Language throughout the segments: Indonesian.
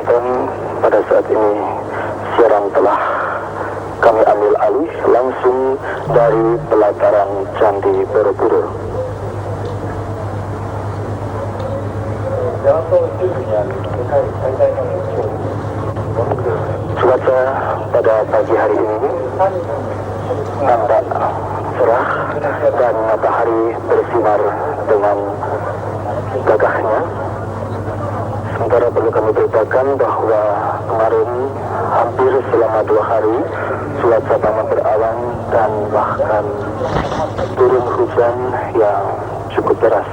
penonton, pada saat ini siaran telah kami ambil alih langsung dari pelataran Candi Borobudur. Cuaca pada pagi hari ini nampak cerah dan matahari bersinar dengan gagahnya. Sementara perlu kami beritakan bahwa kemarin hampir selama 2 hari cuaca sangat berawan dan bahkan turun hujan yang cukup deras.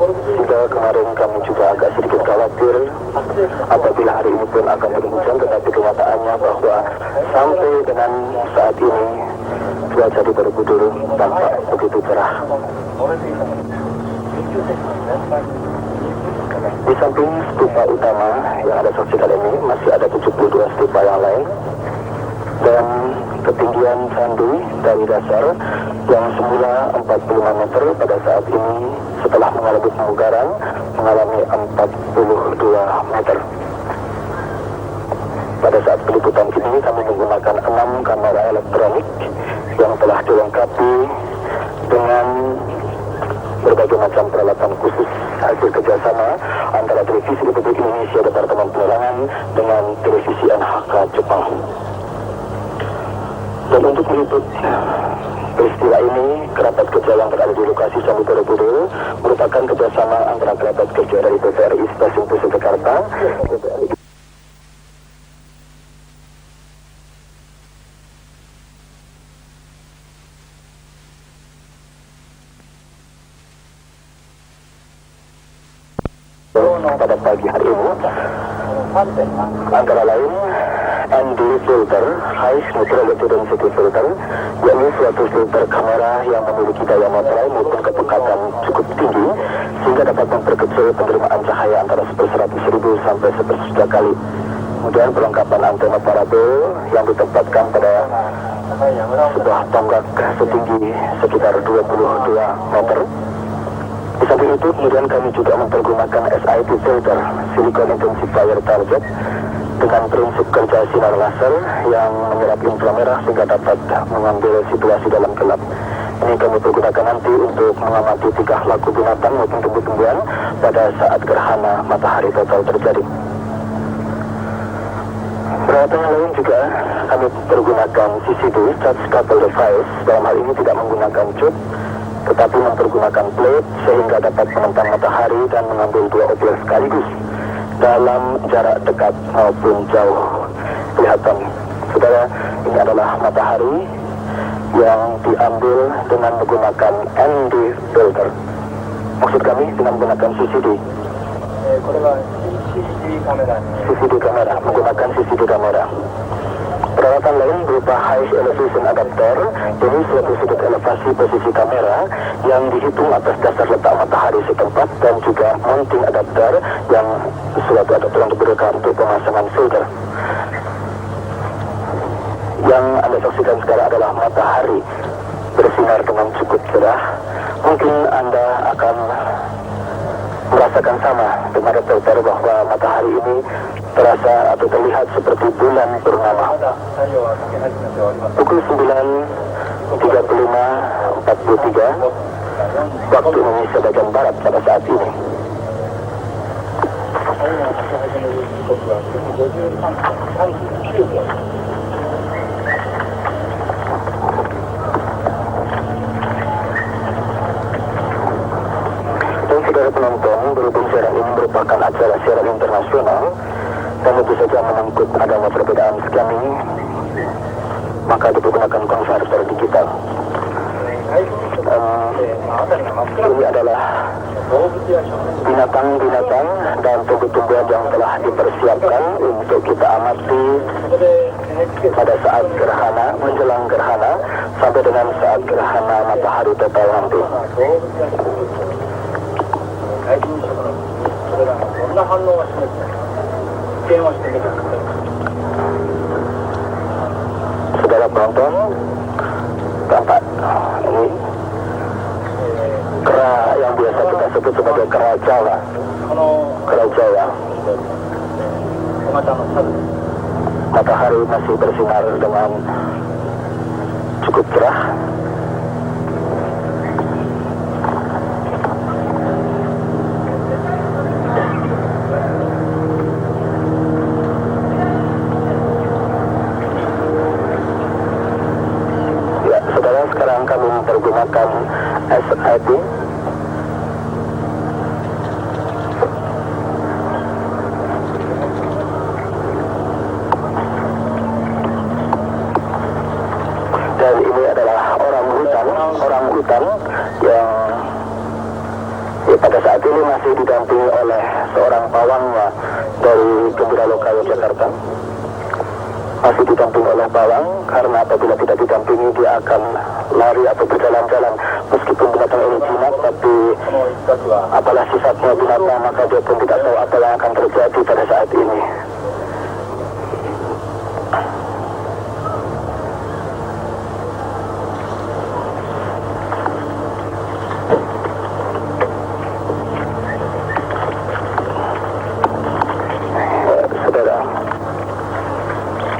Sehingga kemarin kami juga agak sedikit khawatir apabila hari ini pun akan turun hujan, tetapi kenyataannya bahwa sampai dengan saat ini cuaca di Borobudur tampak begitu cerah. Di samping stupa utama yang ada saksikan ini masih ada 72 stupa yang lain, dan ketinggian candi dari dasar yang semula 45 meter pada saat ini setelah mengalami pemugaran mengalami 42 meter. Pada saat peliputan ini kami menggunakan 6 kamera elektronik yang telah dilengkapi dengan berbagai macam peralatan khusus hasil kerjasama antara Televisi Republik Indonesia Departemen Penerangan dengan Televisi NHK Jepang. Dan untuk meliput peristiwa ini, kerabat kerja yang berada di lokasi Candi Borobudur merupakan kerjasama antara kerabat kerja dari TVRI Stasiun Pusat Jakarta, pada pagi hari ini, antara lain ND filter, High Neutral Density Filter, yakni suatu filter kamera yang memiliki daya materai maupun kepekatan cukup tinggi sehingga dapat memperkecil penerimaan cahaya antara 1/100.000 sampai 1/1 kali. Kemudian perlengkapan antena parabol yang ditempatkan pada sebuah tonggak setinggi sekitar 22 meter. Di samping itu, kemudian kami juga mempergunakan SIP filter, Silicon Intensifier Target, dengan prinsip kerja sinar laser yang menyerap inframerah sehingga dapat mengambil situasi dalam gelap. Ini kami pergunakan nanti untuk mengamati tingkah laku binatang maupun tumbuh-tumbuhan pada saat gerhana matahari total terjadi. Peralatan yang lain juga kami pergunakan CCD, Charge Couple Device, dalam hal ini tidak menggunakan cut, tetapi mempergunakan plate sehingga dapat menentang matahari dan mengambil 2 objek sekaligus dalam jarak dekat maupun jauh. Kelihatan, saudara, ini adalah matahari yang diambil dengan menggunakan ND filter. Maksud kami dengan menggunakan CCD. CCD kamera, menggunakan CCD kamera. Peralatan lain berupa High Elevation Adapter, ini suatu sudut elevasi posisi kamera yang dihitung atas dasar letak matahari setempat, dan juga mounting adapter yang suatu adapter yang diberikan untuk pemasangan filter. Yang Anda saksikan sekarang adalah matahari bersinar dengan cukup cerah. Mungkin Anda akan merasakan sama dengan reporter bahwa matahari ini terasa atau terlihat seperti bulan purnama. Pukul 9.35.43 waktu Indonesia bagian Barat pada saat ini. Saudara penonton, berhubung siaran ini merupakan acara siaran internasional dan tentu saja menyangkut adanya perbedaan skemi, maka dipergunakan konverter digital. Ini adalah binatang-binatang dan tumbuh-tumbuhan yang telah dipersiapkan untuk kita amati pada saat gerhana, menjelang gerhana, sampai dengan saat gerhana matahari total nanti. Saudara penonton, tampak ini kera yang biasa kita sebut sebagai kera Jawa. Kera Jawa. Matahari masih bersinar dengan cukup cerah. Ya, saudara, sekarang kami mempergunakan SID. Dan ini adalah orang hutan yang pada saat ini masih didampingi oleh seorang pawangnya dari Gembira Lokal Jakarta. Masih didampingi oleh pawang, karena apabila tidak didampingi dia akan lari atau berjalan-jalan. Meskipun binatang ini jinak, tapi apalah sifatnya binatang, maka dia pun tidak tahu apa yang akan terjadi pada saat ini.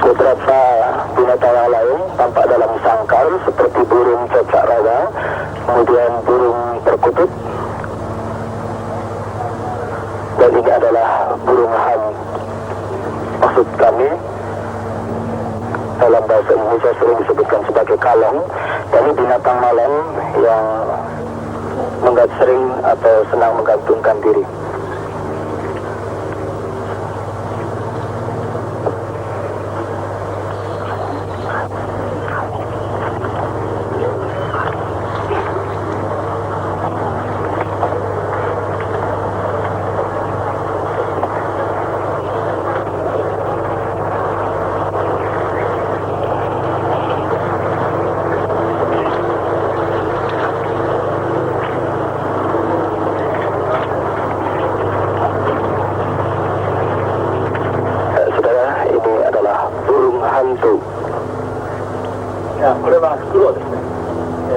Beberapa binatang yang lain tampak dalam sangkar seperti burung cocak rawa, kemudian burung perkutut, dan ini adalah burung han. Maksud kami dalam bahasa Indonesia sering disebutkan sebagai kalong. Dan ini binatang malam yang sering atau senang menggantungkan diri.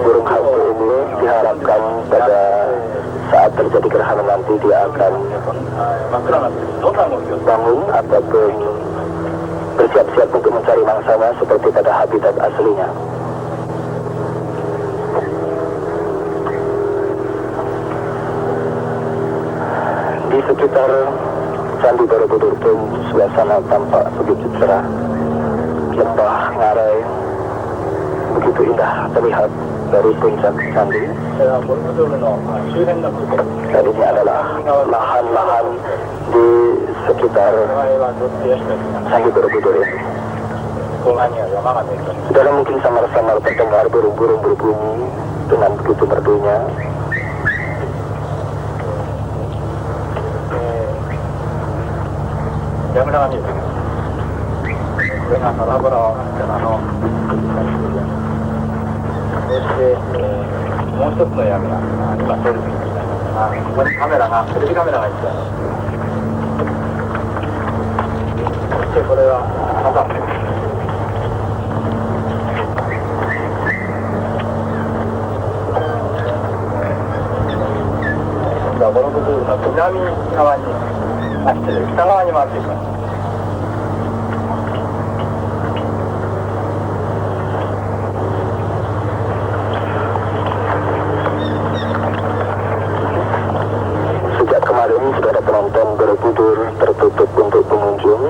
Burung hantu ini diharapkan pada saat terjadi gerhana nanti dia akan bangun ataupun bersiap-siap untuk mencari mangsanya seperti pada habitat aslinya. Di sekitar Candi Borobudur pun suasana tampak begitu cerah. Lembah Ngarai begitu indah terlihat dari puncak candi. Dan ini adalah lahan-lahan di sekitar Candi Borobudur ini. Saudara mungkin samar-samar terdengar burung-burung berbunyi dengan begitu merdunya. Sejak kemarin saudara penonton Borobudur tertutup untuk pengunjung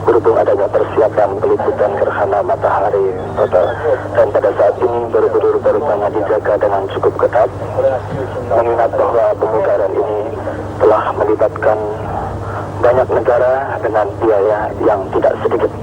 berhubung adanya persiapan peliputan gerhana matahari total. Dan pada saat ini Borobudur baru banyak dijaga dengan cukup ketat, mengingat bahwa pemugaran ini telah melibatkan banyak negara dengan biaya yang tidak sedikit.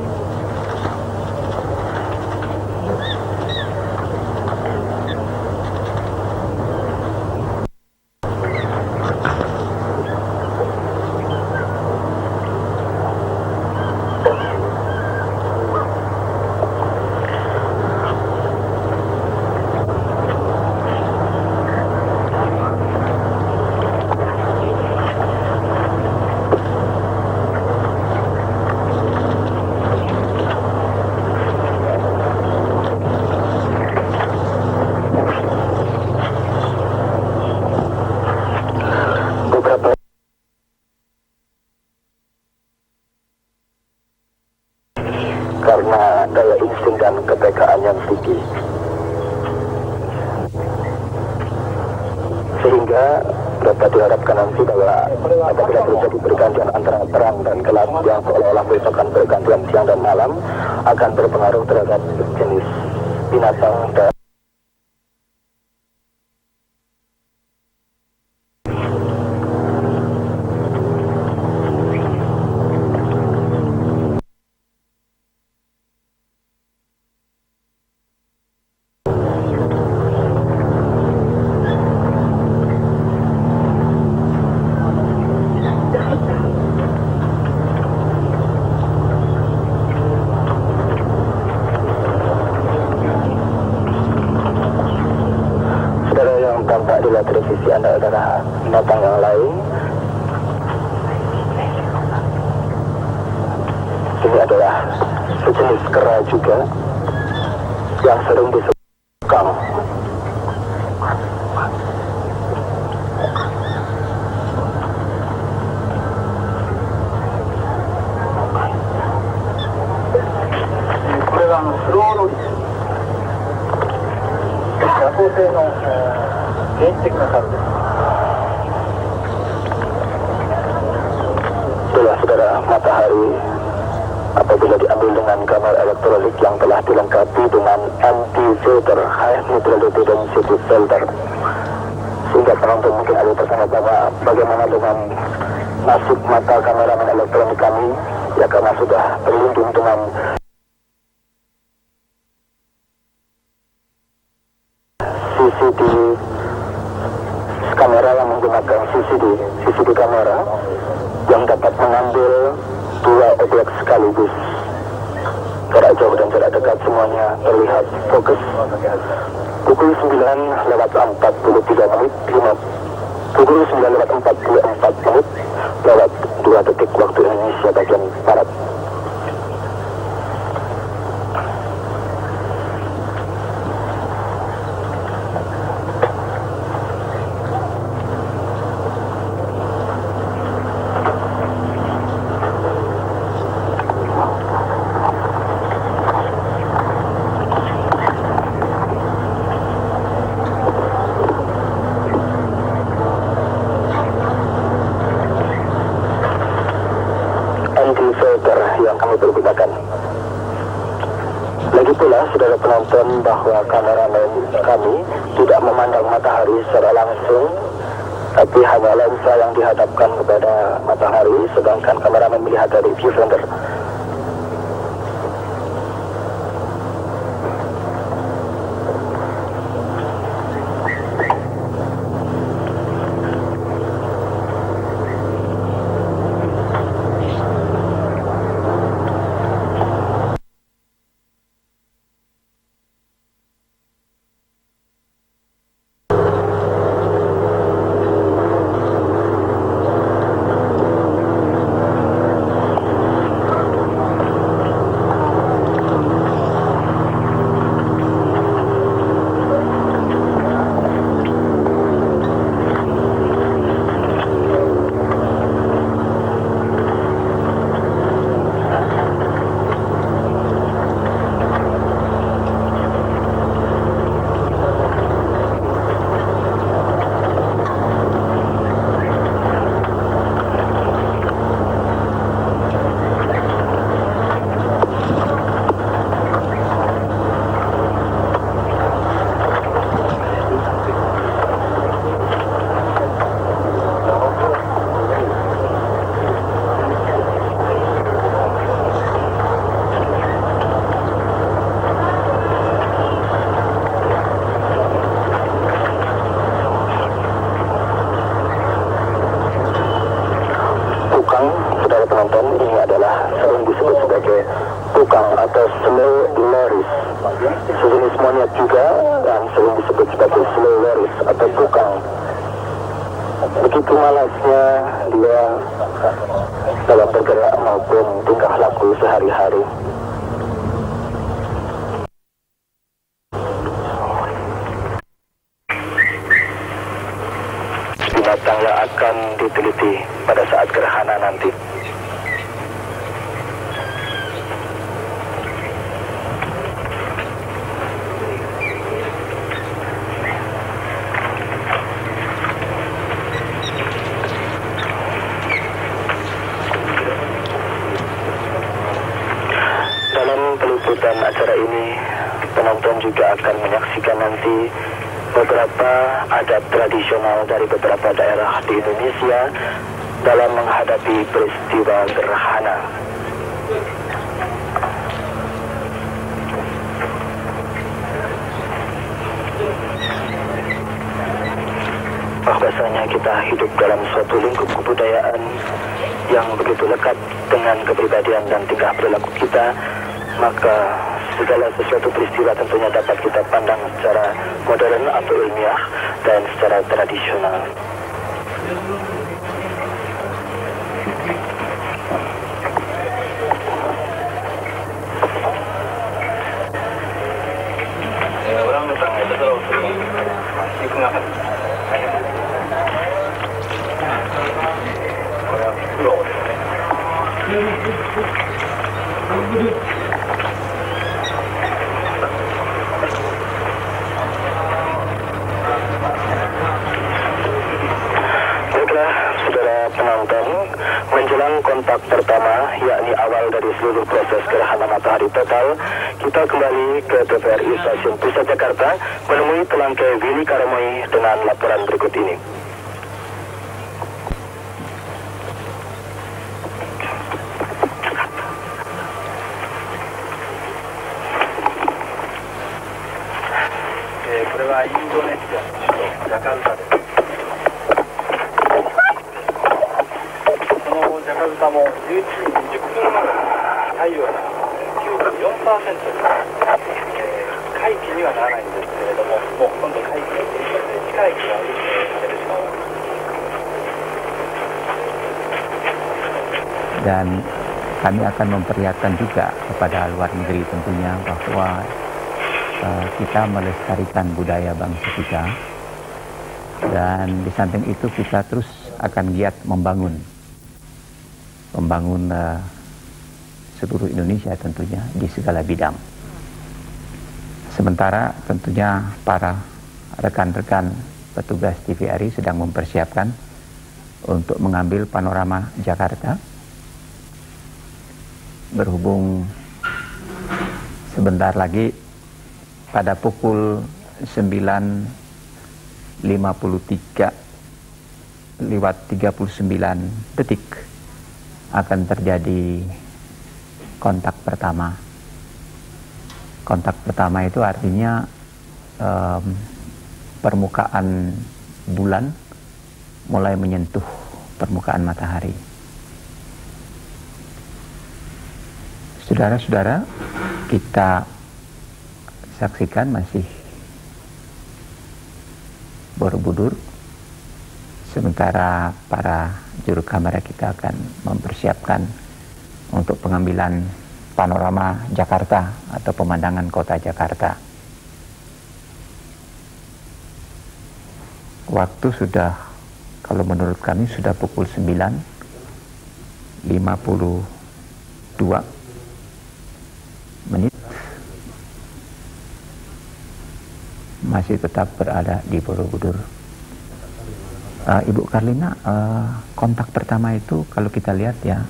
juga dapat diharapkan nanti bahwa apabila terjadi pergantian antara terang dan gelap yang seolah-olah merupakan pergantian siang dan malam akan berpengaruh terhadap jenis binatang dan tampak di layar televisi Anda adalah binatang yang lain. Ini adalah sejenis kera juga yang sering disebut kukang. Itulah saudara matahari apabila diambil dengan kamera elektronik yang telah dilengkapi dengan anti-filter, high neutrality density filter, sehingga penonton mungkin ada tersangat bahwa bagaimana dengan nasib mata kameramen elektronik kami, ya karena sudah terlindung dengan CCD kamera yang menggunakan CCD kamera yang dapat mengambil dua objek sekaligus, jarak jauh dan jarak dekat semuanya terlihat fokus. Pukul 9:43 menit, pukul 9:44 menit lewat 2 detik waktu Indonesia bagian Barat. Filter yang kami pergunakan. Lagi pula, saudara penonton, bahwa kameramen kami tidak memandang matahari secara langsung, tapi hanya lensa yang dihadapkan kepada matahari, sedangkan kameramen melihat dari viewfinder. Saudara penonton, ini adalah sering disebut sebagai kukang atau slow loris, sejenis monyet juga yang sering disebut sebagai slow loris atau kukang. Begitu malasnya dia dalam bergerak maupun tingkah laku sehari-hari. Binatang yang akan diteliti pada saat gerhana nanti. ini penonton juga akan menyaksikan nanti beberapa adat tradisional dari beberapa daerah di Indonesia dalam menghadapi peristiwa gerhana. Bahwasanya kita hidup dalam suatu lingkup kebudayaan yang begitu lekat dengan kepribadian dan tingkah perilaku kita, maka segala sesuatu peristiwa tentunya dapat kita pandang secara modern atau ilmiah dan secara tradisional. Baiklah, saudara penonton, menjelang kontak pertama, yakni awal dari seluruh proses gerhana matahari total, kita kembali ke TVRI Stasiun Pusat Jakarta menemui pelangkai Willy Karamoy dengan laporan berikut ini. Indonesia, Jakarta. ジャカルタも11時20分まで太陽が 94% 皆既にはならないんですけれども、もうほとんど皆既に近い気が出てしまう。Dan kami akan memperlihatkan juga kepada luar negeri tentunya bahwa kita melestarikan budaya bangsa kita, dan di samping itu kita terus akan giat membangun seluruh Indonesia tentunya di segala bidang. Sementara tentunya para rekan-rekan petugas TVRI sedang mempersiapkan untuk mengambil panorama Jakarta, berhubung sebentar lagi pada pukul 9.53 akan terjadi kontak pertama. Kontak pertama itu artinya permukaan bulan mulai menyentuh permukaan matahari. Saudara-saudara, kita saksikan masih Borobudur, sementara para juru kamera kita akan mempersiapkan untuk pengambilan panorama Jakarta atau pemandangan kota Jakarta. Waktu sudah, kalau menurut kami sudah pukul 9.52 menit, masih tetap berada di Borobudur. Ibu Karlina, kontak pertama itu kalau kita lihat ya,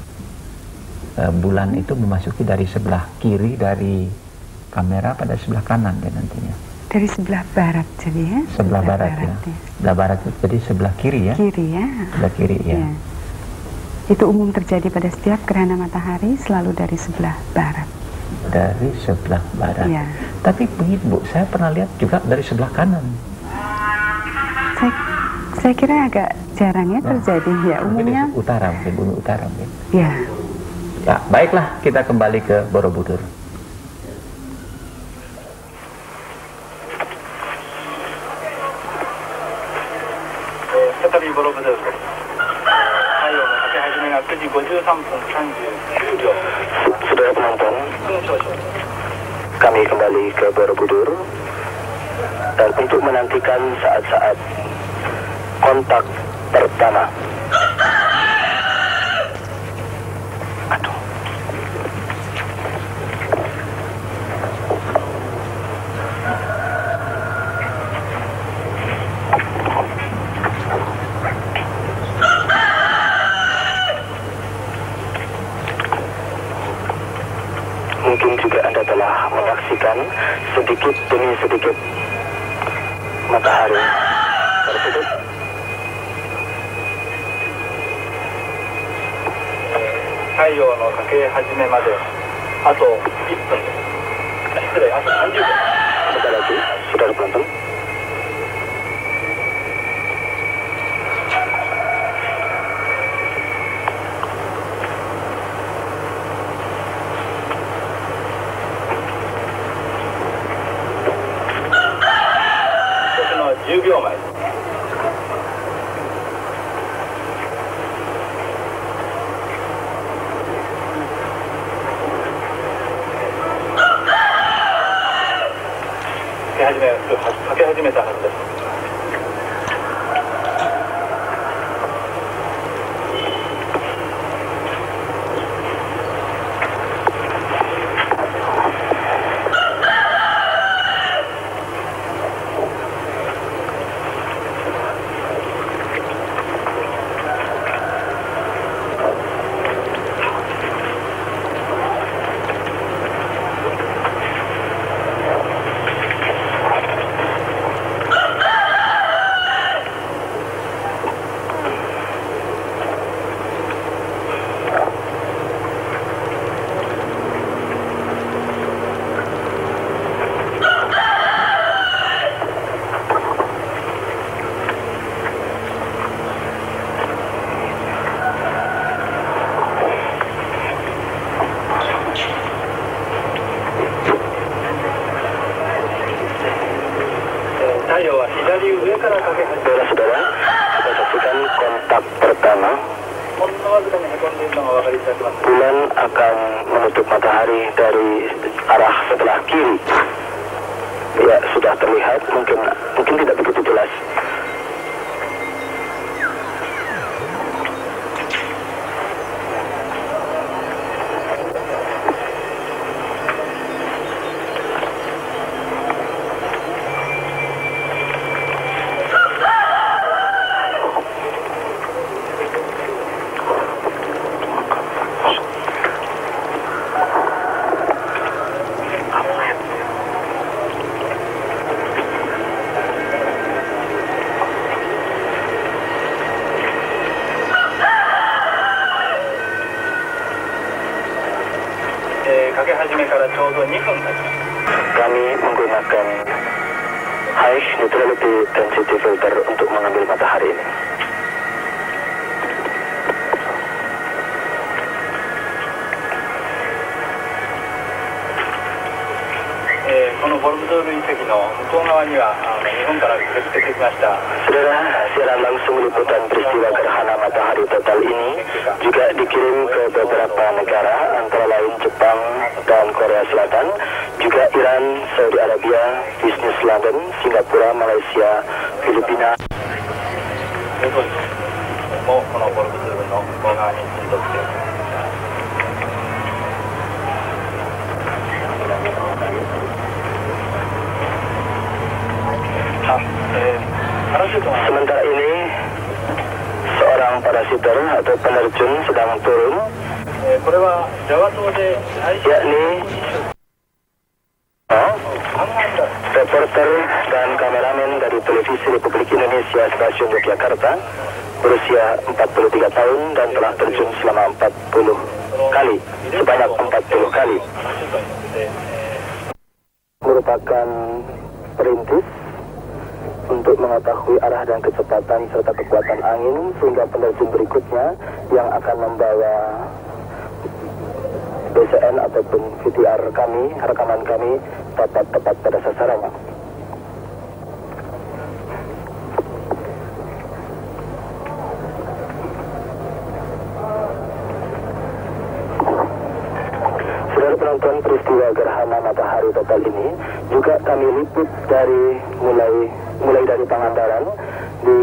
bulan itu memasuki dari sebelah kiri dari kamera pada sebelah kanan ya nantinya. Dari sebelah barat jadi ya? Sebelah barat ya. Sebelah barat itu jadi sebelah kiri ya? Kiri ya. Sebelah kiri ya. Ya. Itu umum terjadi pada setiap gerhana matahari selalu dari sebelah barat. Dari sebelah barat. Ya. Tapi begitu Bu, saya pernah lihat juga dari sebelah kanan. Saya kira agak jarang ya terjadi ya, umumnya utara mungkin, bumi utara mungkin. Ya. Ya, baiklah, kita kembali ke Borobudur. Saudara penonton, kami kembali ke Borobudur dan untuk menantikan saat-saat kontak pertama. Aduh. Mungkin juga Anda telah menyaksikan dan sedikit demi sedikit matahari tertutup. Taiyo no kake hajime made ato 1分です。失礼、あと30分。 Sebentar lagi, saudara penonton. Ini 10秒前。かけ始めたはずです。Saudara-saudara, kita saksikan kontak pertama. Bulan akan menutup matahari dari arah sebelah kiri. Ya, sudah terlihat, mungkin tidak begitu jelas. Kami menggunakan high neutrality density filter untuk mengambil matahari ini. Saudara, siaran langsung liputan peristiwa gerhana matahari total ini juga dikirim ke beberapa negara, antara lain Jepang dan Korea Selatan, juga Iran, Saudi Arabia, Bisnis London, Singapura, Malaysia, Filipina. Sementara ini seorang parasiter atau penerjun sedang turun, yakni reporter dan kameramen dari Televisi Republik Indonesia Stasiun Yogyakarta, berusia 43 tahun dan telah terjun selama 40 kali, sebanyak 40 kali. Merupakan perintis untuk mengetahui arah dan kecepatan serta kekuatan angin, sehingga penerjun berikutnya yang akan membawa BCN ataupun VTR kami, rekaman kami, dapat tepat pada sasarannya. Saudara penonton, peristiwa gerhana matahari total ini juga kami liput dari mulai dari Pangandaran di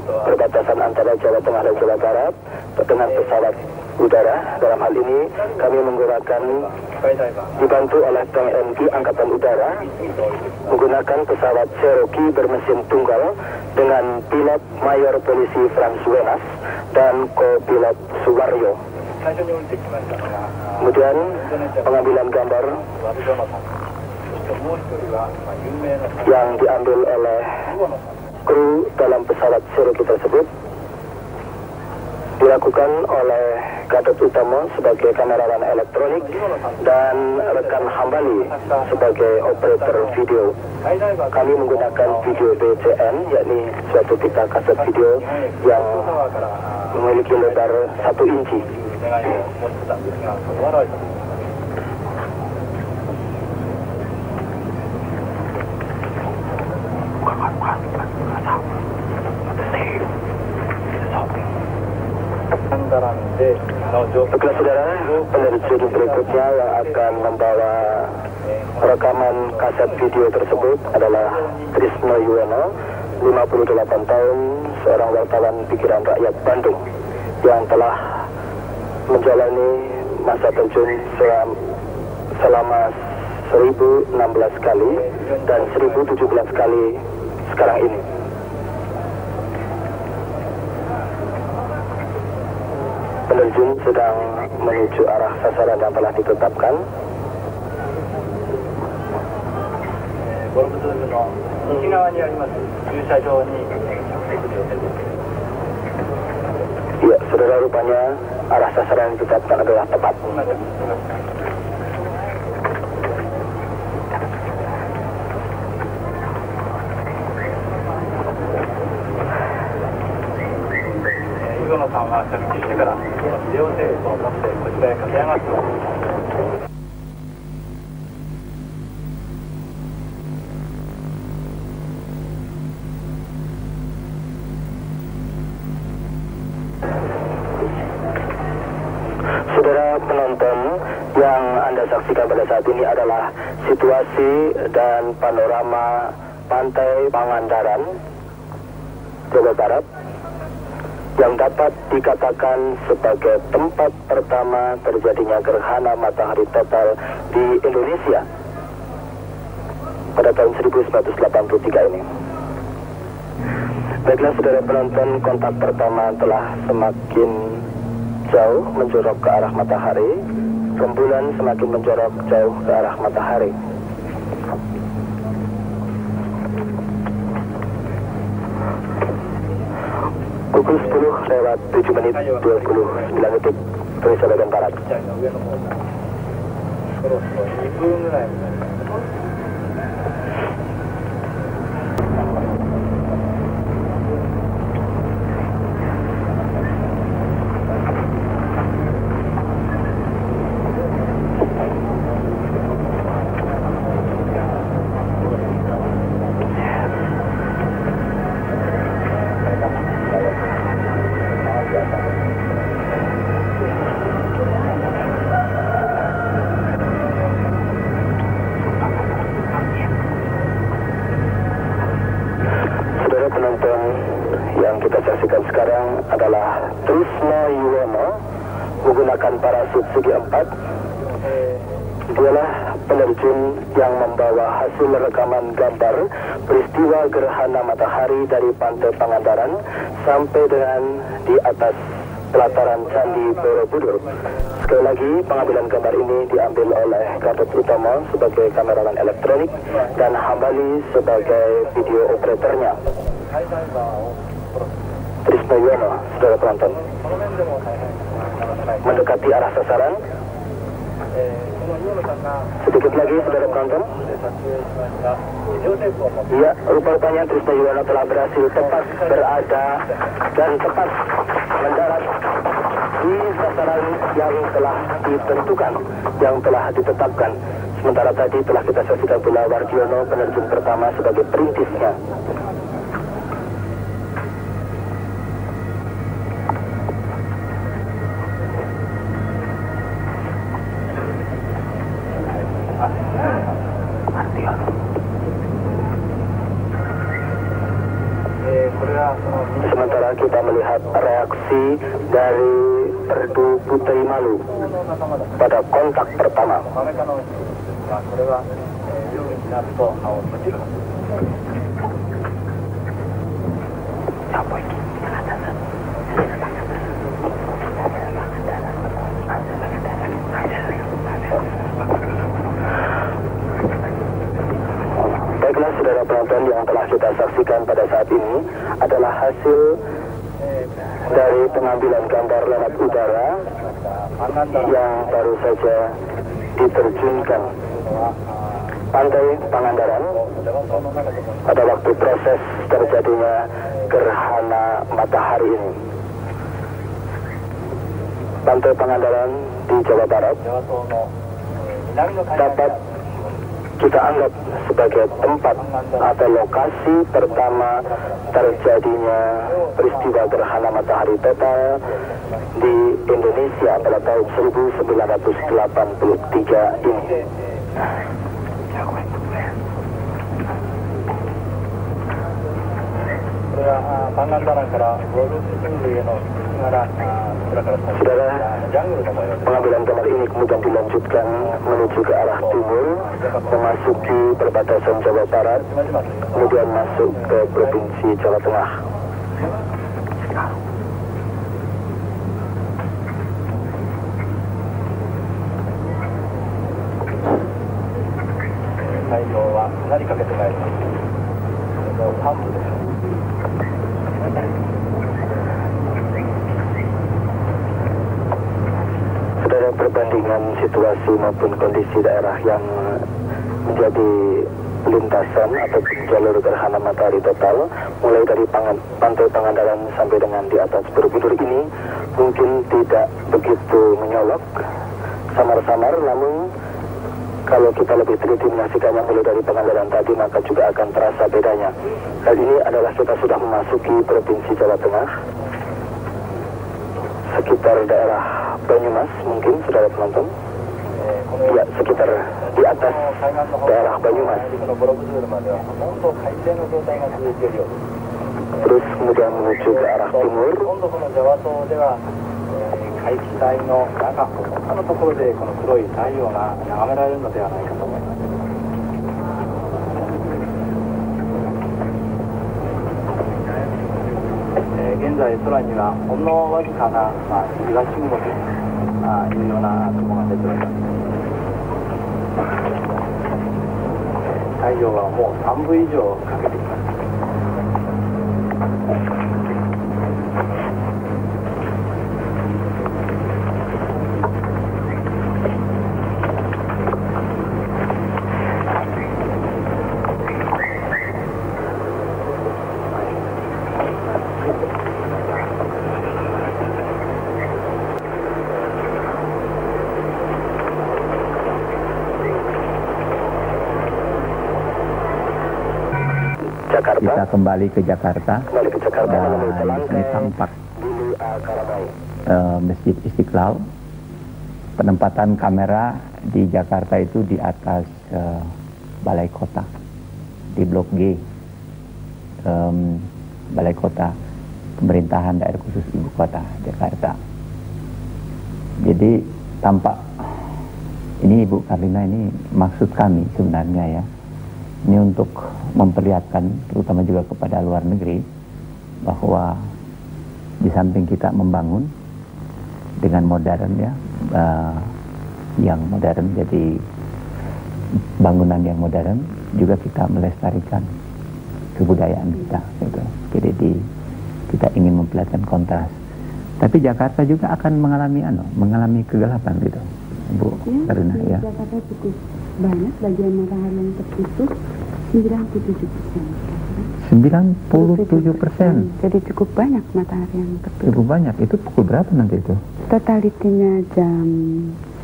perbatasan antara Jawa Tengah dan Jawa Barat dengan pesawat udara. Dalam hal ini kami menggunakan, dibantu oleh TNI Angkatan Udara, menggunakan pesawat Cherokee bermesin tunggal dengan pilot Mayor Polisi Franz Wenas dan co-pilot Suwaryo. Kemudian pengambilan gambar yang diambil oleh kru dalam pesawat Cherokee tersebut dilakukan oleh Gatot Utama sebagai kamerawan elektronik dan rekan Hambali sebagai operator video. Kami menggunakan video BCN, yakni suatu pita kaset video yang memiliki lebar 1 inci. Baiklah saudara, penerjun berikutnya yang akan membawa rekaman kaset video tersebut adalah Trisno Yuwono, 58 tahun, seorang wartawan pikiran rakyat Bandung yang telah menjalani masa terjun selama 1016 kali dan 1017 kali sekarang ini. Penerjun sedang menuju arah sasaran yang telah ditetapkan. Ya, saudara, rupanya arah sasaran yang ditetapkan adalah tepat. Saudara penonton, yang Anda saksikan pada saat ini adalah situasi dan panorama Pantai Pangandaran, Jawa Barat, yang dapat dikatakan sebagai tempat pertama terjadinya gerhana matahari total di Indonesia pada tahun 1983 ini. Baiklah saudara penonton, kontak pertama telah semakin jauh menjorok ke arah matahari, rembulan semakin menjorok jauh ke arah matahari. Pukul 10:07:29 Indonesia bagian Barat. Penonton, yang kita saksikan sekarang adalah Trisno Yuwono menggunakan parasut segi 4. Dialah penerjun yang membawa hasil rekaman gambar peristiwa gerhana matahari dari Pantai Pangandaran sampai dengan di atas pelataran Candi Borobudur. Sekali lagi, pengambilan gambar ini diambil oleh Gatot Utama sebagai kameraman elektronik dan Hambali sebagai video operatornya. Trisno Yuwono, saudara penonton, mendekati arah sasaran. Sedikit lagi, saudara penonton. Ya, rupa-rupanya Trisno Yuwono telah berhasil tepat berada dan tepat mendarat di sasaran yang telah ditentukan, yang telah ditetapkan. Sementara tadi telah kita saksikan pula Wardiono, penerjun pertama sebagai perintisnya. Sementara kita melihat reaksi dari Perdu Putri Malu pada kontak pertama. saksikan pada saat ini adalah hasil dari pengambilan gambar lewat udara yang baru saja diterjunkan Pantai Pangandaran pada waktu proses terjadinya gerhana matahari ini. Pantai Pangandaran di Jawa Barat dapat kita anggap sebagai tempat atau lokasi pertama terjadinya peristiwa gerhana matahari total di Indonesia pada tahun 1983 ini. Saudara, pengambilan gambar ini kemudian dilanjutkan menuju ke arah timur, memasuki perbatasan Jawa Barat, kemudian masuk ke Provinsi Jawa Tengah. Saudara, perbandingan situasi maupun kondisi daerah yang menjadi lintasan atau jalur gerhana matahari total, mulai dari Pantai Pangandaran sampai dengan di atas Borobudur ini mungkin tidak begitu menyolok, samar-samar, namun kalau kita lebih teliti menyaksikannya mulai dari Pangandaran tadi, maka juga akan terasa bedanya. Kali ini adalah kita sudah memasuki Provinsi Jawa Tengah, sekitar daerah Banyumas, mungkin saudara penonton. Ya, sekitar di atas daerah Banyumas. Terus kemudian menuju ke arah timur. Kita kembali ke Jakarta. Dan di sini tampak Masjid Istiqlal. Penempatan kamera di Jakarta itu di atas Balai Kota, di Blok G, Balai Kota Pemerintahan Daerah Khusus Ibu Kota Jakarta. Jadi tampak ini Ibu Karlina, ini maksud kami sebenarnya ya. Ini untuk memperlihatkan terutama juga kepada luar negeri bahwa di samping kita membangun dengan modern ya, yang modern, jadi bangunan yang modern, juga kita melestarikan kebudayaan kita gitu. Jadi kita ingin memperlihatkan kontras. Tapi Jakarta juga akan mengalami kegelapan gitu, Bu Karina ya. Jakarta cukup banyak bagian matahari yang tertutup, 97%. 97%. Jadi cukup banyak matahari yang tertutup. Cukup banyak. Itu pukul berapa nanti itu? Totalitinya jam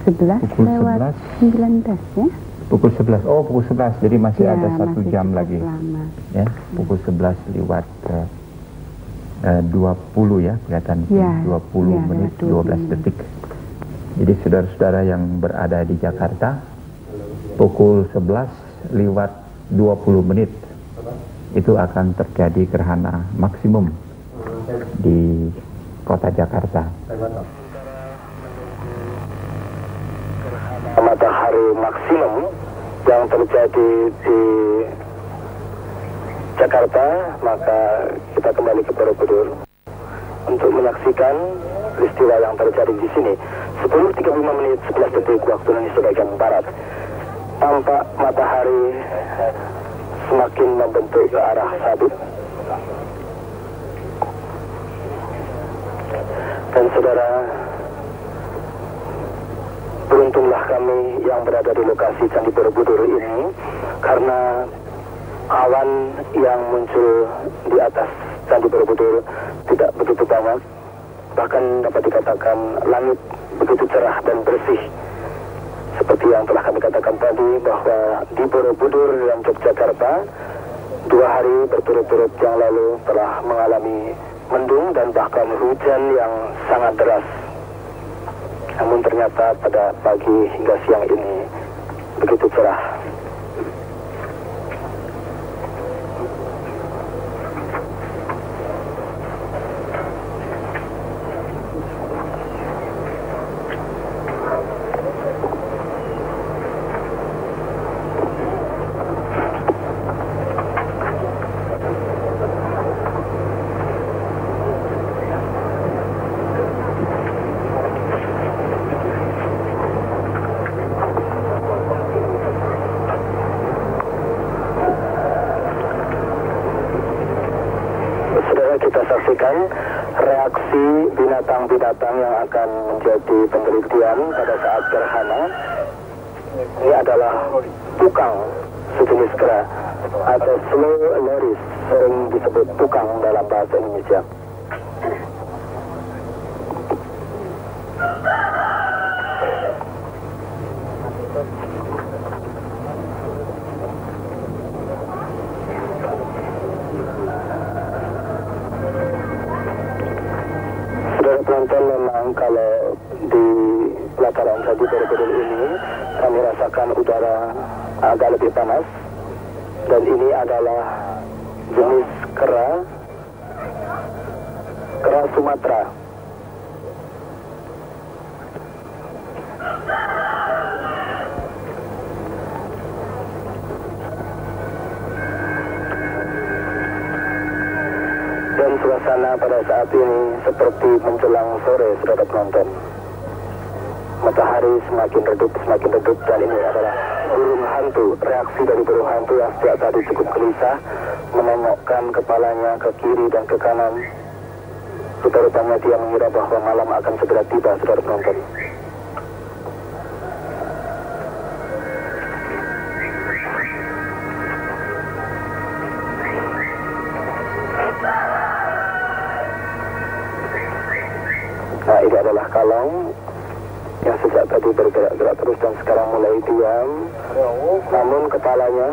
11 pukul lewat 19 ya. Pukul 11. Oh, pukul 11. Jadi masih Ya, ada 1 masih jam cukup lagi. Lama. Ya, pukul 11 lewat 20 ya, kelihatan Ya, 20 ya, menit, 20 12 detik. Jadi saudara-saudara yang berada di Jakarta, pukul 11 lewat 20 menit itu akan terjadi gerhana maksimum di kota Jakarta. Matahari maksimum yang terjadi di Jakarta, maka kita kembali ke Borobudur untuk menyaksikan peristiwa yang terjadi di sini. 10.35 menit 11 detik waktu Indonesia bagian barat. Tampak matahari semakin membentuk ke arah sabit Dan saudara, beruntunglah kami yang berada di lokasi Candi Borobudur ini, karena awan yang muncul di atas Candi Borobudur tidak begitu banyak. Bahkan dapat dikatakan langit begitu cerah dan bersih. Seperti yang telah kami katakan tadi, bahwa di Borobudur dan Yogyakarta 2 hari berturut-turut yang lalu telah mengalami mendung dan bahkan hujan yang sangat deras. Namun ternyata pada pagi hingga siang ini begitu cerah. Kita saksikan reaksi binatang-binatang yang akan menjadi penelitian pada saat gerhana. Ini adalah tukang sejenis kera atau slow loris, sering disebut tukang dalam bahasa Indonesia. Penonton, memang kalau di pelataran Candi Borobudur ini kami rasakan udara agak lebih panas, dan ini adalah jenis kera Sumatera. Dan suasana pada saat ini seperti menjelang sore, saudara penonton. Matahari semakin redup, dan ini adalah burung hantu. Reaksi dari burung hantu yang sejak tadi cukup gelisah, menengokkan kepalanya ke kiri dan ke kanan. Rupanya dia mengira bahwa malam akan segera tiba, saudara penonton. Nah, ini adalah kalong yang sejak tadi bergerak-gerak terus dan sekarang mulai diam. Namun kepalanya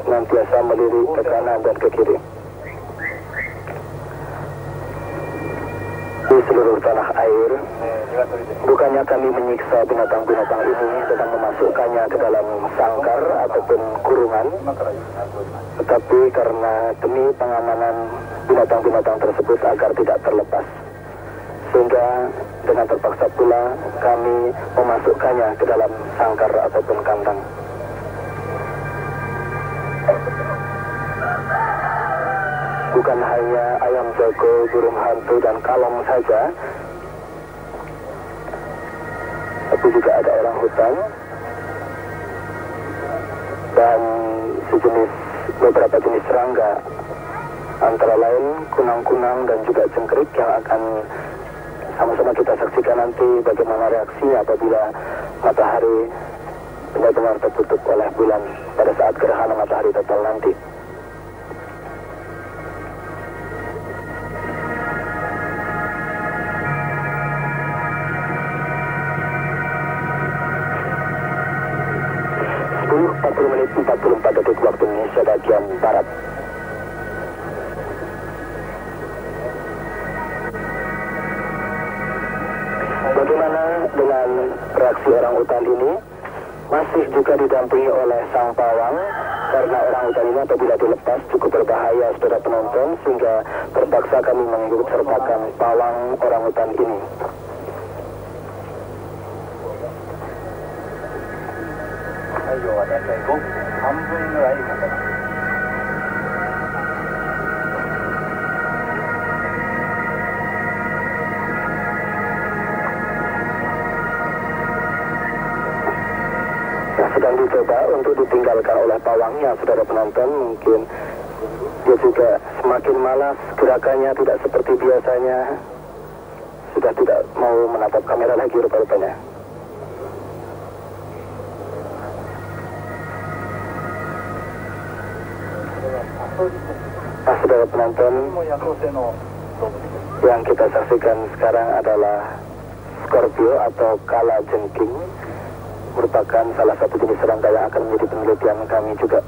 nantiasa melirik ke kanan dan ke kiri. Di seluruh tanah air, bukannya kami menyiksa binatang-binatang ini dengan memasukkannya ke dalam sangkar ataupun kurungan, tetapi karena demi pengamanan binatang-binatang tersebut agar tidak terlepas, sehingga dengan terpaksa pula kami memasukkannya ke dalam sangkar ataupun kandang. Bukan hanya ayam jago, burung hantu, dan kalong saja, tapi juga ada orang hutan dan beberapa jenis serangga, antara lain kunang-kunang dan juga jengkerik, yang akan sama-sama kita saksikan nanti bagaimana reaksinya apabila matahari benar-benar tertutup oleh bulan pada saat gerhana matahari total nanti. Menit 44 detik waktu Indonesia bagian Barat. Bagaimana dengan reaksi orang hutan ini? Masih juga didampingi oleh sang pawang, karena orang hutan ini apabila dilepas cukup berbahaya, saudara penonton, sehingga terpaksa kami mengikut sertakan pawang orang hutan ini. Sedang dicoba untuk ditinggalkan oleh pawangnya, saudara penonton. Mungkin dia juga semakin malas, gerakannya tidak seperti biasanya, sudah tidak mau menatap kamera lagi rupa-rupanya. Nah, saudara penonton, yang kita saksikan sekarang adalah Scorpio atau kala jengking, merupakan salah satu jenis serangga yang akan menjadi penelitian kami juga.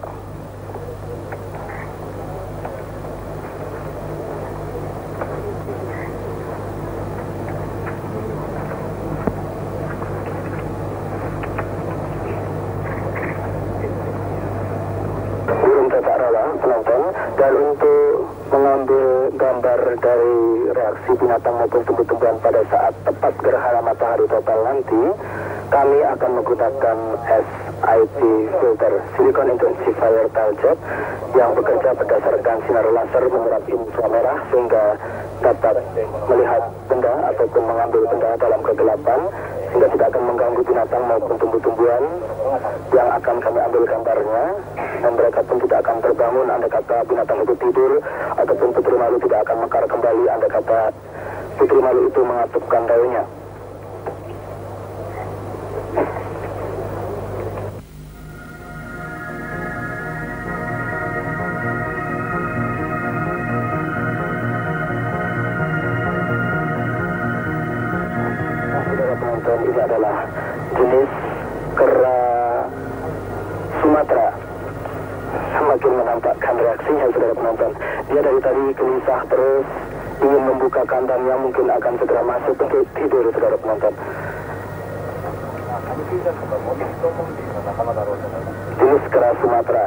Burung tetak rawa, penonton, dan untuk mengambil gambar dari reaksi binatang maupun tumbuh-tumbuhan pada saat tepat gerhana matahari total nanti, kami akan menggunakan SIT filter, Silicon Intensifier Tile Jet, yang bekerja berdasarkan sinar laser menyerap inframerah sehingga dapat melihat benda ataupun mengambil benda dalam kegelapan, sehingga tidak akan mengganggu binatang maupun tumbuh-tumbuhan yang akan kami ambil gambarnya, dan mereka pun tidak akan terbangun andai kata binatang itu tidur, ataupun putri malu tidak akan mekar kembali andai kata putri malu itu mengatupkan daunnya. Penonton, ini adalah jenis kera Sumatera. Semakin menampakkan reaksinya, saudara penonton. Dia dari tadi gelisah terus ingin membuka kandangnya, mungkin akan segera masuk untuk tidur, saudara penonton. Jenis kera Sumatera.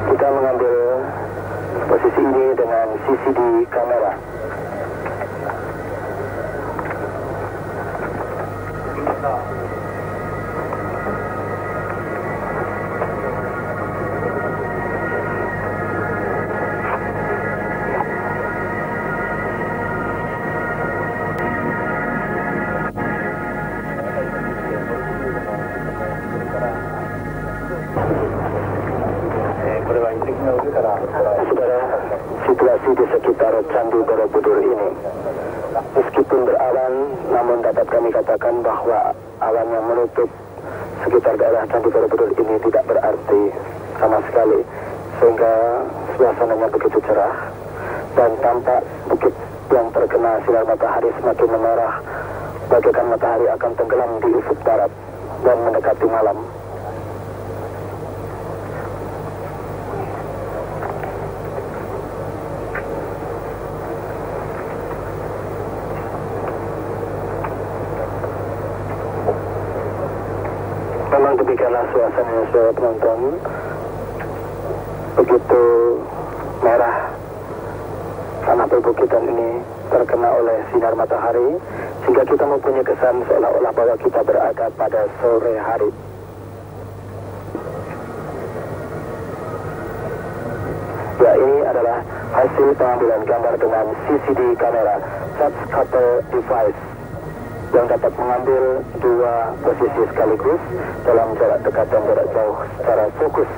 Kita mengambil posisi ini dengan CCD kamera. Saudara, situasi di sekitar Candi Borobudur ini, meskipun berawan, namun dapat kami katakan bahwa awan yang menutup sekitar daerah Candi Borobudur ini tidak berarti sama sekali, sehingga suasananya begitu cerah dan tampak bukit yang terkena sinar matahari semakin memerah, bagaikan matahari akan tenggelam di ufuk barat dan mendekati malam. Memang demikianlah suasananya, saudara penonton. Begitu merah tanah perbukitan ini terkena oleh sinar matahari, sehingga kita mempunyai kesan seolah-olah bahwa kita berada pada sore hari. Ya, ini adalah hasil pengambilan gambar dengan CCD kamera, Touch Couple Device, yang dapat mengambil dua posisi sekaligus dalam jarak dekat dan jarak jauh secara fokus.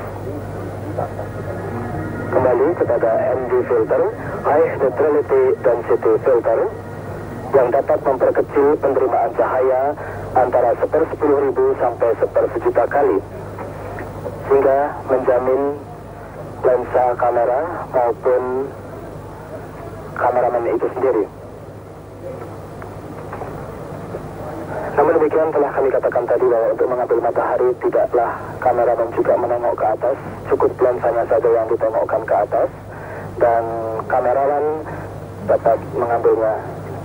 Kembali kepada ND filter, High Neutrality Density Filter, yang dapat memperkecil penerimaan cahaya antara 1/10.000 sampai 1/1.000 kali, sehingga menjamin lensa kamera maupun kameramen itu sendiri. Namun demikian, telah kami katakan tadi bahwa untuk mengambil matahari tidaklah kameramen juga menengok ke atas, cukup lensanya saja yang ditengokkan ke atas, dan kamerawan dapat mengambilnya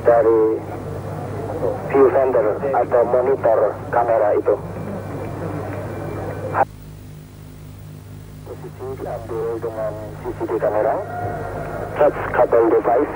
dari viewfinder atau monitor kamera itu. Posisi diambil dengan CCD kamera, touch couple device.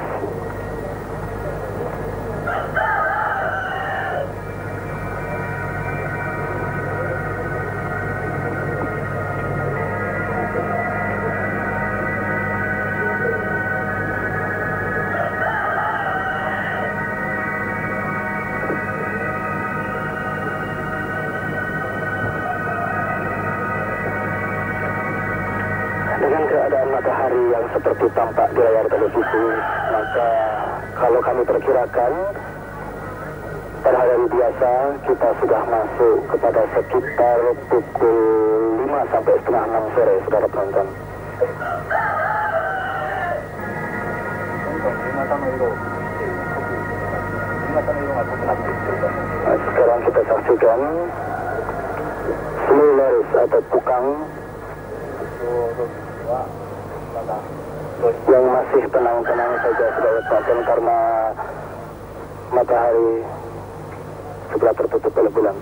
Dengan keadaan matahari yang seperti tampak di layar televisi, maka kalau kami perkirakan pada hari biasa kita sudah masuk kepada sekitar pukul 5 sampai setengah 6 sore, saudara penonton. Nah, sekarang kita saksikan Slow Loris atau Pukang yang masih tenang-tenang saja sudah lepaskan karena matahari setelah tertutup oleh bulan.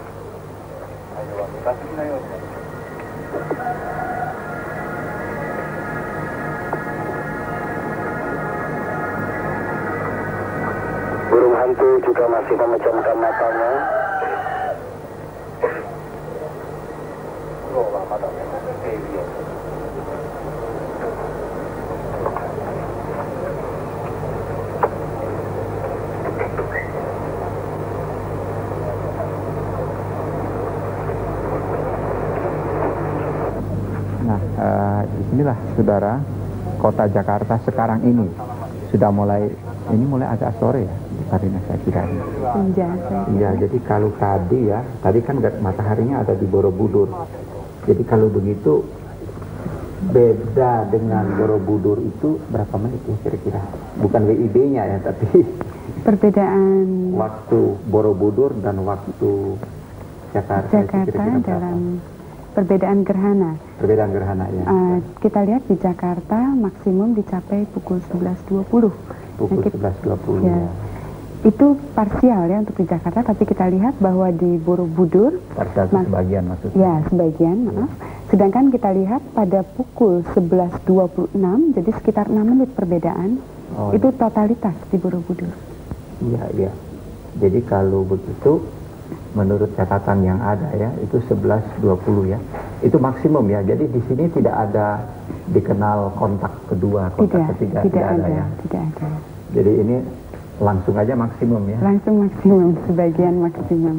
Burung hantu juga masih memejamkan matanya. Inilah saudara, kota Jakarta sekarang ini sudah mulai agak sore ya, karena saya kira. Iya, jadi kalau tadi kan mataharinya ada di Borobudur. Jadi kalau begitu beda dengan Borobudur itu berapa menit ya kira-kira? Bukan WIB-nya ya, tapi perbedaan waktu Borobudur dan waktu Jakarta kira-kira dalam perbedaan gerhana. Perbedaan gerhana ya. Kita lihat di Jakarta maksimum dicapai pukul 11.20. Pukul 11.20 ya. Itu parsial ya untuk di Jakarta, tapi kita lihat bahwa di Borobudur parsial sebagian maksudnya. Ya, sebagian, maaf. Sedangkan kita lihat pada pukul 11.26, jadi sekitar 6 menit perbedaan. Itu totalitas di Borobudur. Iya. Jadi kalau begitu menurut catatan yang ada ya, itu 11.20 ya. Itu maksimum ya. Jadi di sini tidak ada dikenal kontak kedua, kontak ketiga tidak ada ya. Tidak ada. Jadi ini langsung aja maksimum ya. Langsung maksimum, sebagian maksimum.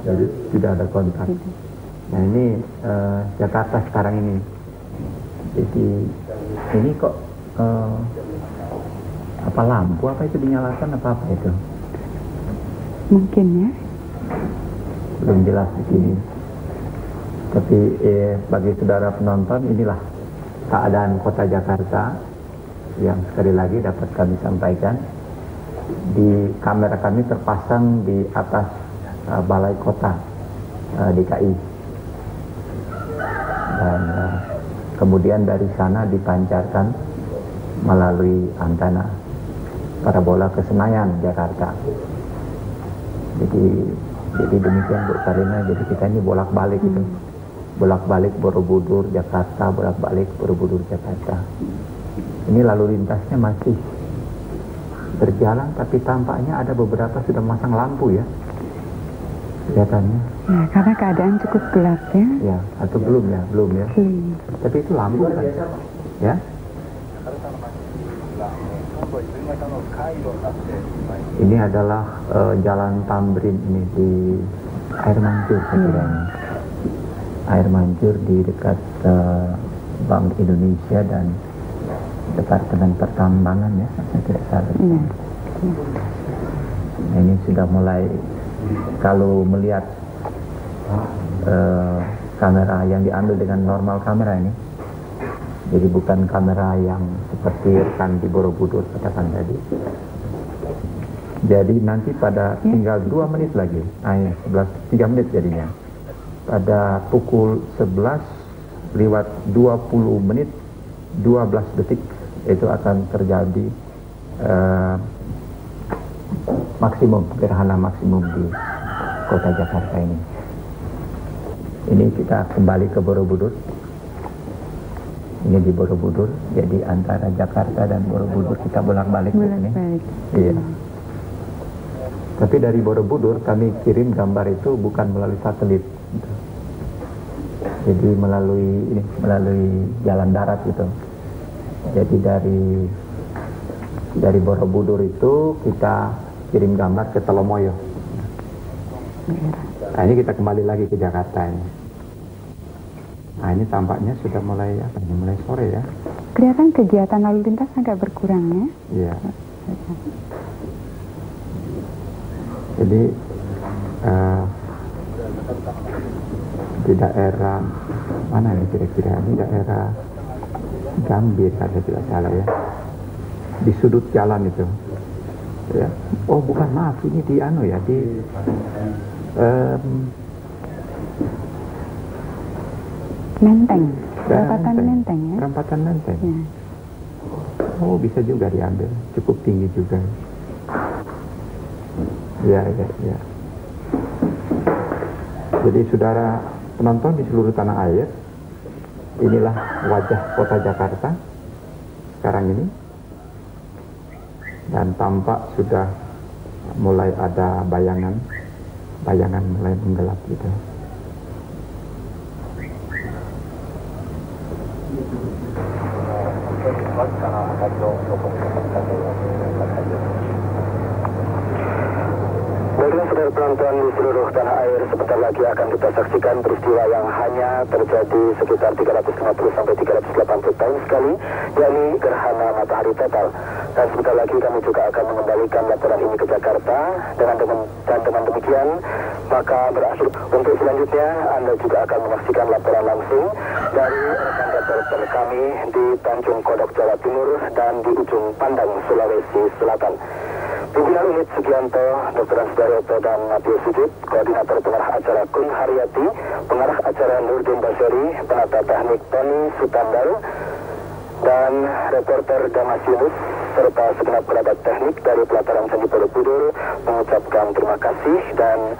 Jadi tidak ada kontak. Nah ini Jakarta sekarang ini. Jadi ini kok apa lampu apa itu dinyalakan apa itu? Mungkin ya. Belum jelas di sini. Tapi bagi saudara penonton, inilah keadaan kota Jakarta yang sekali lagi dapat kami sampaikan. Di kamera kami terpasang di atas balai kota DKI. Dan kemudian dari sana dipancarkan melalui antena parabola ke Senayan, Jakarta. Jadi demikian Bu Karina, jadi kita ini bolak-balik gitu. Bolak-balik Borobudur, Jakarta, bolak-balik Borobudur, Jakarta. Ini lalu lintasnya masih berjalan, tapi tampaknya ada beberapa sudah masang lampu ya. Kelihatannya. Ya, karena keadaan cukup gelap ya. Ya, atau belum ya? Belum ya. Tapi itu lampu kan? Ya. Ini adalah Jalan Tamrin ini di Air Mancur sekiranya. Air Mancur di dekat Bank Indonesia dan Departemen Pertambangan ya, saya tidak salah. Nah, ini sudah mulai, kalau melihat kamera yang diambil dengan normal kamera ini, jadi bukan kamera yang seperti rekan di Borobudur katakan tadi. Jadi nanti pada tinggal 2 menit lagi, 3 menit jadinya. Pada pukul 11 lewat 20 menit 12 detik itu akan terjadi maksimum, gerhana maksimum di kota Jakarta ini. Ini kita kembali ke Borobudur. Ini di Borobudur, jadi antara Jakarta dan Borobudur kita bolak-balik. Iya. Tapi dari Borobudur kami kirim gambar itu bukan melalui satelit, jadi melalui jalan darat itu. Jadi dari Borobudur itu kita kirim gambar ke Telomoyo. Nah, ini kita kembali lagi ke Jakarta ini. Nah, ini tampaknya sudah mulai sore ya. Kelihatan kegiatan lalu lintas agak berkurang ya. Iya. Jadi di daerah mana ini kira-kira? Ini daerah Gambir kalau tidak salah ya. Di sudut jalan itu. Ya. Oh bukan, maaf, ini di Menteng, perempatan Menteng ya. Perempatan Menteng. Ya. Oh bisa juga diambil, cukup tinggi juga. Ya. Jadi saudara penonton di seluruh tanah air, inilah wajah kota Jakarta sekarang ini. Dan tampak sudah mulai ada bayangan mulai menggelap gitu. Baiklah saudara penonton di seluruh tanah air, sebentar lagi akan kita saksikan peristiwa yang hanya terjadi sekitar 350 sampai 380 tahun sekali, yakni gerhana matahari total. Dan sebentar lagi kami juga akan mengembalikan laporan ini ke Jakarta dengan demikian maka berakhir. Untuk selanjutnya Anda juga akan menyaksikan laporan langsung dari rekan reporter kami di Tanjung Kodok, Jawa Timur dan di ujung Pandang, Sulawesi Selatan. Pimpinan Unit Sugianto, Dr. Sudaryoto dan Matius Sujud, Koordinator Pengarah Acara Kun Haryati, Pengarah Acara Nurdin Basyari, Penata Teknik Tony Sutandar, dan reporter Damas Yunus, serta segenap kerabat teknik dari Pelataran Candi Borobudur mengucapkan terima kasih. Dan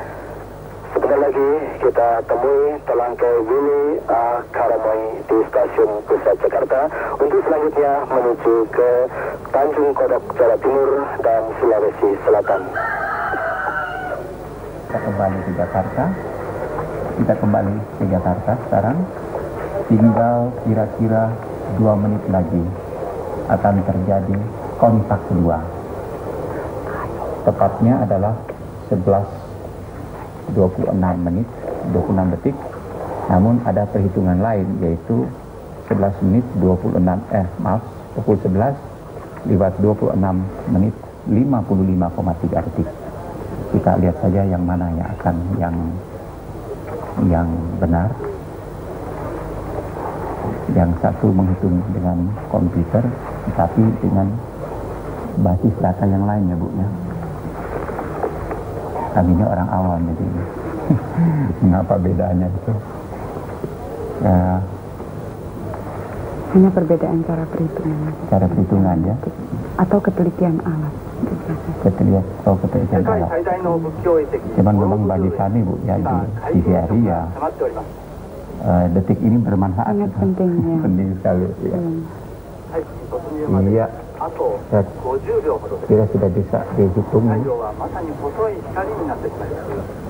sebentar lagi kita temui Telangke Willy A. Karamoy di Stasiun Pusat Jakarta untuk selanjutnya menuju ke Tanjung Kodok, Jawa Timur dan Sulawesi Selatan. Kita kembali ke Jakarta sekarang. Tinggal kira-kira 2 menit lagi akan terjadi kontak kedua. Tepatnya adalah 11:26 menit 26 detik. Namun ada perhitungan lain, yaitu 11 menit pukul 11 lewat 26 menit 55,3 detik. Kita lihat saja yang mana yang akan yang benar. Yang satu menghitung dengan komputer, tetapi dengan basis data yang lain ya Bu ya. Kami ini orang awam jadi mengapa bedanya itu? Ya, hanya perbedaan cara perhitungan. Cara perhitungan ya. Atau ketelitian alat. Ketelitian alat. Cuman memang bagi kami Bu ya di TVRI ya. Detik ini bermanfaat. Sangat penting ya. Penting sekali ya. Iya. Kira sudah bisa dihitung.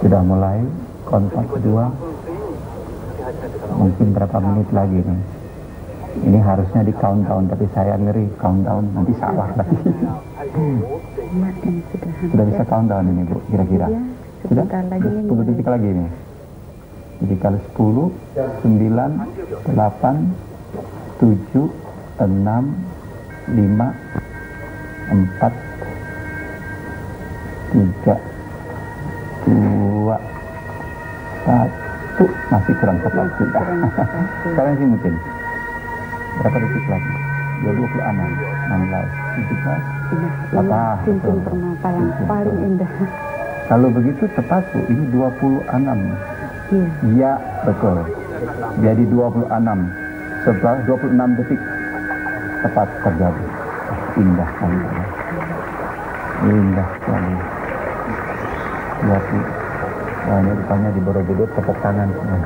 Sudah mulai kontak kedua. Mungkin berapa menit lagi nih. Ini harusnya di countdown, tapi saya ngeri countdown nanti salah lagi. Sudah bisa countdown ini Bu, kira-kira. Sudah? 10 detik lagi nih. Jadi kalau 10, 9, 8, 7, 6, 5, 4, 3, 2, 1, masih kurang tepat juga. Sekarang sih mungkin berapa detik lagi? 26, 16, 17, apa? Cincin permata yang paling indah. Kalau begitu tepat Bu, ini 26. Iya, betul. Jadi 26. Setelah 26 detik tepat terjadi. Indah sekali. Indah sekali. Lihat nih. Wah, ini rupanya di Borobudur tepuk tangan semua.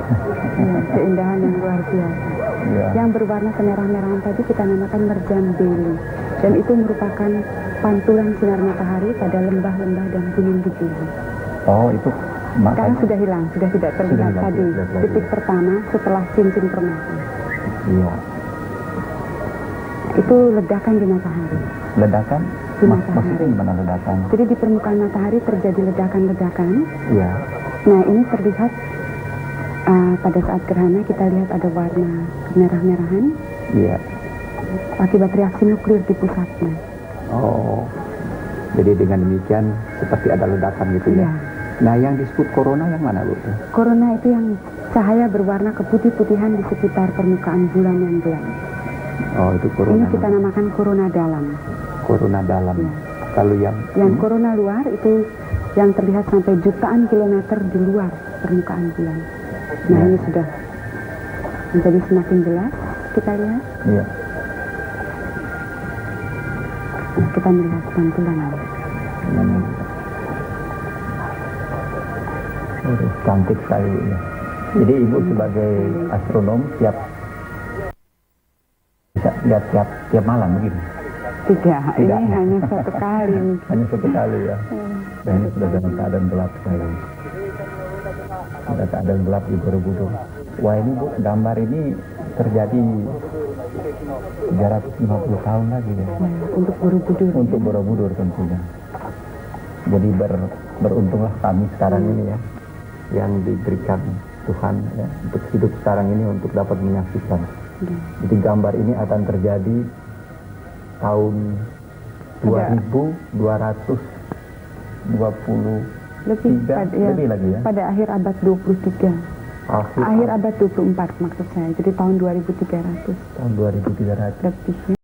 Ya, keindahan yang luar biasa. Iya. Yang berwarna kemerah-merahan tadi kita namakan merjan belu. Dan itu merupakan pantulan sinar matahari pada lembah-lembah dan gunung di Belu. Oh, itu Sekarang makanya. sudah hilang, sudah tidak terlihat hilang, tadi. tidak lagi. Titik pertama setelah cincin permata. Iya. Itu ledakan di matahari. Ledakan? Di matahari. Maksudnya gimana ledakan? Jadi di permukaan matahari terjadi ledakan-ledakan. Iya. Nah, ini terlihat pada saat gerhana kita lihat ada warna kemerah-merahan Iya. akibat reaksi nuklir di pusatnya. Oh. Jadi dengan demikian seperti ada ledakan gitu ya. Iya. Nah, yang disebut corona yang mana, Bu? Corona itu yang cahaya berwarna keputih-putihan di sekitar permukaan bulan yang gelap. Oh, itu corona. Ini kita namakan corona dalam. Corona dalam. Iya. Kalau yang Corona luar itu yang terlihat sampai jutaan kilometer di luar permukaan bulan. Nah, Ya. ini sudah menjadi semakin jelas kita lihat. Iya. Kita melihat pantulan. Cantik sekali ya. Jadi Ibu sebagai astronom siap bisa lihat tiap malam begitu. Tidak, ini hanya satu kali. Hanya satu kali ya. Dan ini sudah dalam keadaan gelap sekali. Sudah keadaan gelap di Borobudur. Wah, ini Bu, gambar ini terjadi 350 tahun lagi ya. Untuk Borobudur. Untuk Borobudur tentunya. Jadi beruntunglah kami sekarang ini ya, yang diberikan Tuhan ya, untuk hidup sekarang ini untuk dapat menyaksikan. Jadi gambar ini akan terjadi tahun 2223 lebih lagi ya. Pada akhir abad 23. Akhir abad 24 maksud saya. Jadi tahun 2300. Tahun 2300. Lebih.